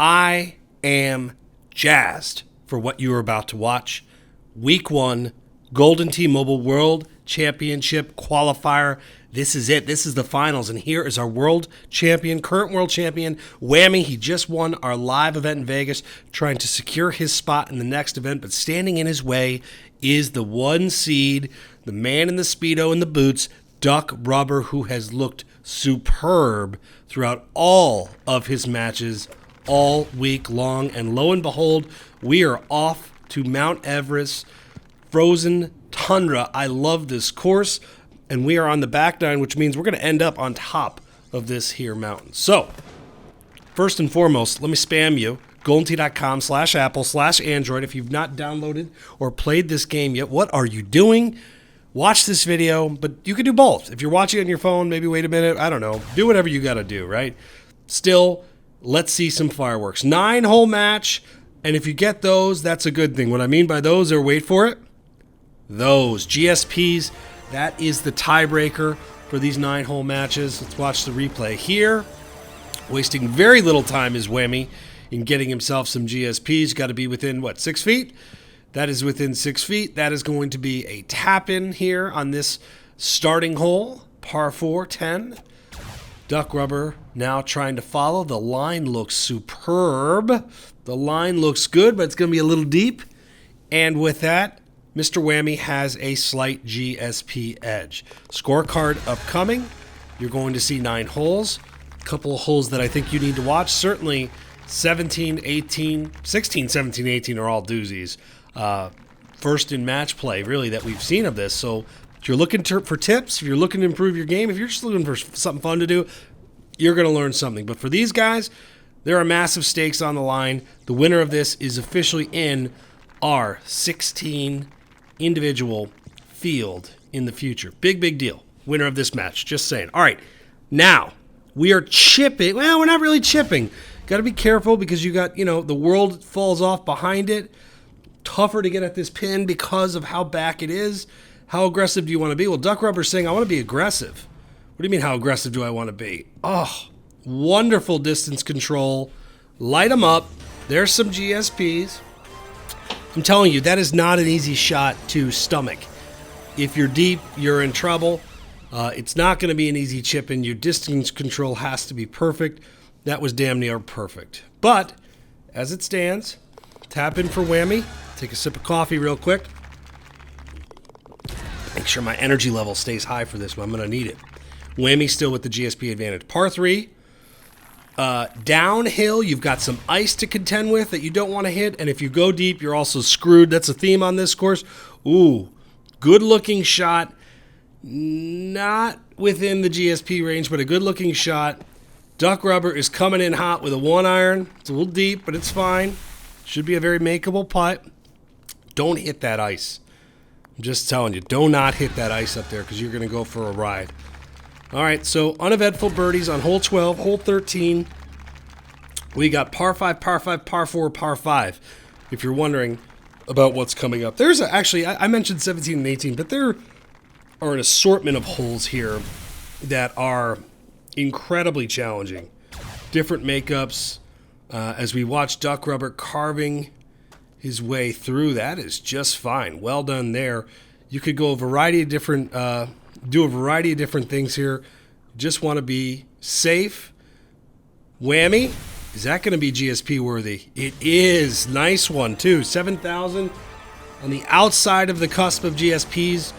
I am jazzed for what you are about to watch. Week 1, Golden T-Mobile World Championship Qualifier. This is it. This is the finals. And here is our world champion, current world champion, Whammy. He just won our live event in Vegas, trying to secure his spot in the next event. But standing in his way is the 1 seed, the man in the Speedo and the boots, DUCKRUBBER, who has looked superb throughout all of his matches all week long. And lo and behold, we are off to Mount Everest, frozen tundra. I love this course. And we are on the back nine, which means we're going to end up on top of this here mountain. So, first and foremost, let me spam you. GoldenTee.com/Apple/Android. If you've not downloaded or played this game yet, what are you doing? Watch this video, but you can do both. If you're watching on your phone, maybe wait a minute. I don't know. Do whatever you got to do, right? Still, let's see some fireworks. 9-hole match, and if you get those, that's a good thing. What I mean by those are, wait for it, those GSPs. That is the tiebreaker for these 9-hole matches. Let's watch the replay here. Wasting very little time is Whammy in getting himself some GSPs. Got to be within, 6 feet? That is within 6 feet. That is going to be a tap-in here on this starting hole, par 4, 10. DUCKRUBBER now trying to follow. The line looks superb. The line looks good, but it's going to be a little deep. And with that, Mr. Whammy has a slight GSP edge. Scorecard upcoming. You're going to see 9 holes. A couple of holes that I think you need to watch. Certainly 17, 18, 16, 17, 18 are all doozies. First in match play, really, that we've seen of this. So if you're looking for tips, if you're looking to improve your game, if you're just looking for something fun to do, you're going to learn something. But for these guys, there are massive stakes on the line. The winner of this is officially in our 16 individual field in the future. Big deal. Winner of this match. Just saying. All right. Now, we are chipping. Well, we're not really chipping. Got to be careful because you got, the world falls off behind it. Tougher to get at this pin because of how back it is. How aggressive do you want to be? Well, DUCKRUBBER's saying, I want to be aggressive. What do you mean, how aggressive do I want to be? Oh, wonderful distance control. Light them up. There's some GSPs. I'm telling you, that is not an easy shot to stomach. If you're deep, you're in trouble. It's not going to be an easy chip, and your distance control has to be perfect. That was damn near perfect. But, as it stands, tap in for Whammy. Take a sip of coffee real quick. Make sure my energy level stays high for this one. I'm going to need it. Whammy still with the GSP advantage. Par 3. Downhill, you've got some ice to contend with that you don't want to hit. And if you go deep, you're also screwed. That's a theme on this course. Ooh, good-looking shot. Not within the GSP range, but a good-looking shot. DUCKRUBBER is coming in hot with a 1-iron. It's a little deep, but it's fine. Should be a very makeable putt. Don't hit that ice. I'm just telling you, do not hit that ice up there because you're going to go for a ride. All right, so uneventful birdies on hole 12, hole 13. We got par 5, par 5, par 4, par 5. If you're wondering about what's coming up. There's actually, I mentioned 17 and 18, but there are an assortment of holes here that are incredibly challenging. Different makeups. As we watch DUCKRUBBER carving his way through, that is just fine. Well done there. You could go a variety of different, do a variety of different things here. Just want to be safe. Whammy, is that going to be GSP worthy? It is. Nice one too. 7,000 on the outside of the cusp of GSPs,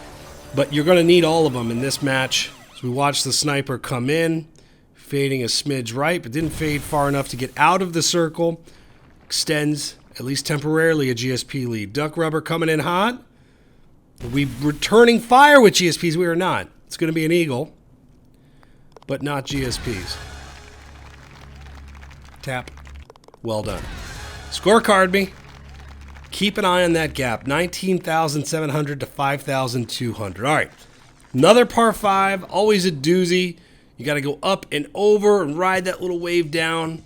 but you're going to need all of them in this match. As we watch the sniper come in, fading a smidge right, but didn't fade far enough to get out of the circle. Extends, at least temporarily, a GSP lead. DUCKRUBBER coming in hot. Are we returning fire with GSPs? We are not. It's going to be an eagle, but not GSPs. Tap. Well done. Scorecard me. Keep an eye on that gap. 19,700 to 5,200. All right. Another par 5. Always a doozy. You got to go up and over and ride that little wave down.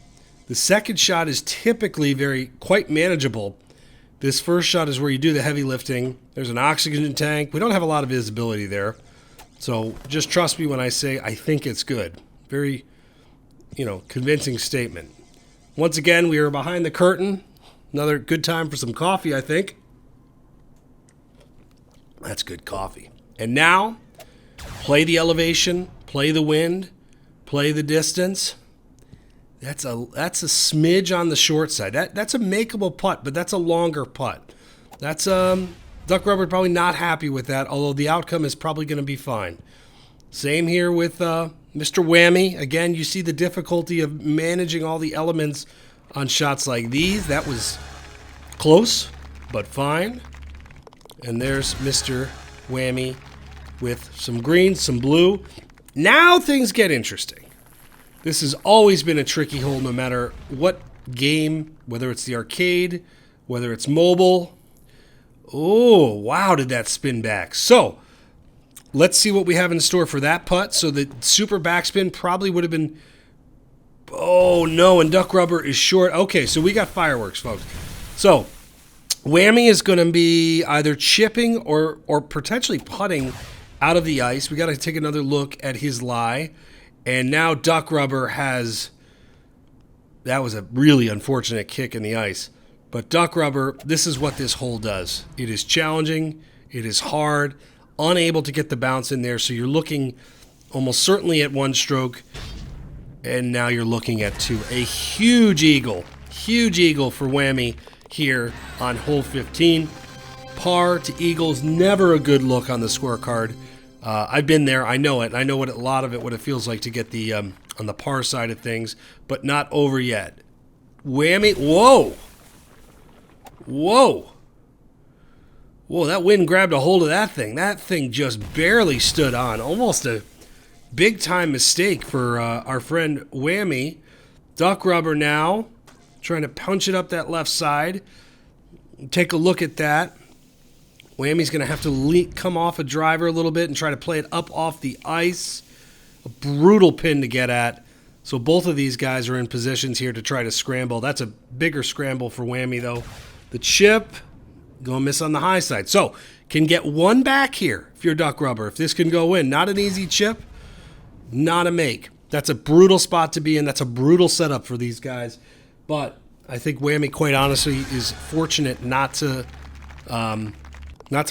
The second shot is typically quite manageable. This first shot is where you do the heavy lifting. There's an oxygen tank. We don't have a lot of visibility there. So just trust me when I say I think it's good. Very, convincing statement. Once again, we are behind the curtain. Another good time for some coffee, I think. That's good coffee. And now, play the elevation, play the wind, play the distance. That's a smidge on the short side. That's a makeable putt, but that's a longer putt. That's Duck Rubber probably not happy with that, although the outcome is probably going to be fine. Same here with Mr. Whammy. Again, you see the difficulty of managing all the elements on shots like these. That was close, but fine. And there's Mr. Whammy with some green, some blue. Now things get interesting. This has always been a tricky hole no matter what game, whether it's the arcade, whether it's mobile. Oh, wow, did that spin back. So, let's see what we have in store for that putt. So the super backspin probably would have been... Oh, no, and Duck Rubber is short. Okay, so we got fireworks, folks. So, Whammy is going to be either chipping or potentially putting out of the ice. We got to take another look at his lie. And now Duck Rubber has... That was a really unfortunate kick in the ice. But Duck Rubber, this is what this hole does. It is challenging. It is hard. Unable to get the bounce in there. So you're looking almost certainly at one stroke. And now you're looking at two. A huge eagle. Huge eagle for Whammy here on hole 15. Par to eagles. Never a good look on the scorecard. I've been there. I know it. I know what a lot of it, what it feels like to get the on the par side of things. But not over yet. Whammy. Whoa. Whoa. Whoa, that wind grabbed a hold of that thing. That thing just barely stood on. Almost a big-time mistake for our friend Whammy. Duck Rubber now trying to punch it up that left side. Take a look at that. Whammy's going to have to come off a driver a little bit and try to play it up off the ice. A brutal pin to get at. So both of these guys are in positions here to try to scramble. That's a bigger scramble for Whammy, though. The chip, going to miss on the high side. So, can get one back here if you're Duck Rubber. If this can go in. Not an easy chip, not a make. That's a brutal spot to be in. That's a brutal setup for these guys. But I think Whammy, quite honestly, is fortunate not to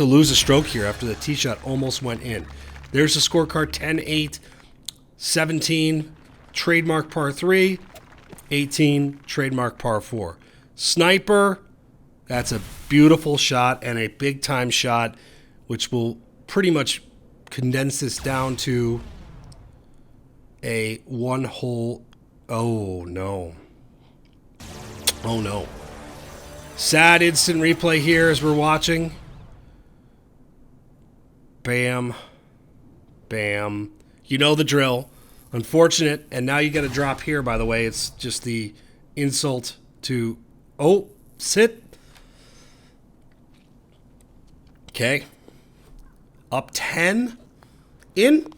lose a stroke here after the tee shot almost went in. There's the scorecard, 10-8, 17, trademark par 3, 18, trademark par 4. Sniper... That's a beautiful shot and a big-time shot, which will pretty much condense this down to a one-hole... Oh, no. Oh, no. Sad instant replay here as we're watching. Bam. Bam. You know the drill. Unfortunate. And now you got to drop here, by the way. It's just the insult to... Oh, sit. Okay. Up 10. In.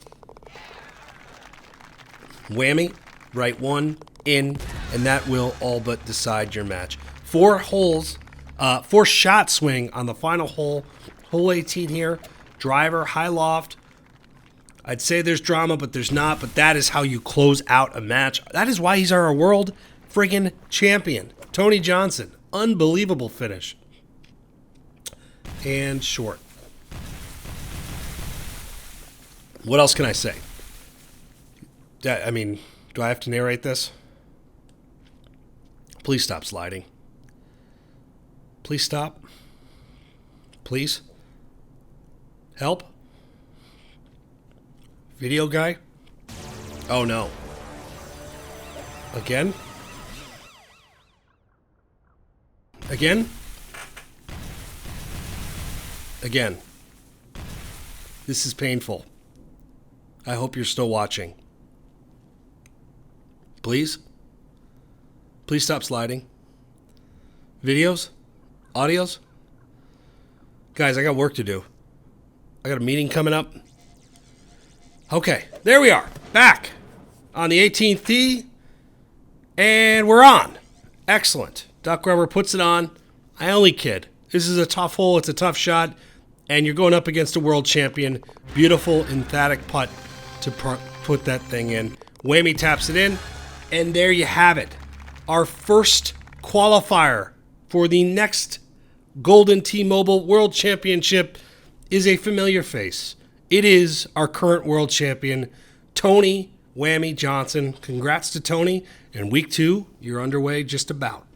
Whammy. Right one. In. And that will all but decide your match. 4 holes. 4 shot swing on the final hole. Hole 18 here. Driver. High loft. I'd say there's drama, but there's not. But that is how you close out a match. That is why he's our world friggin' champion. Tony Johnson. Unbelievable finish. And short. What else can I say? I mean, do I have to narrate this? Please stop sliding. Please stop. Please. Help. Video guy. Oh no. Again? Again? Again. This is painful. I hope you're still watching. Please? Please stop sliding. Videos? Audios? Guys, I got work to do. I got a meeting coming up. Okay, there we are. Back on the 18th tee. And we're on. Excellent. Duck Rubber puts it on. I only kid. This is a tough hole. It's a tough shot. And you're going up against a world champion. Beautiful, emphatic putt to put that thing in. Whammy taps it in. And there you have it. our first qualifier for the next Golden T-Mobile World Championship is a familiar face. It is our current world champion, Tony Whammy Johnson. Congrats to Tony. And week 2, you're underway just about.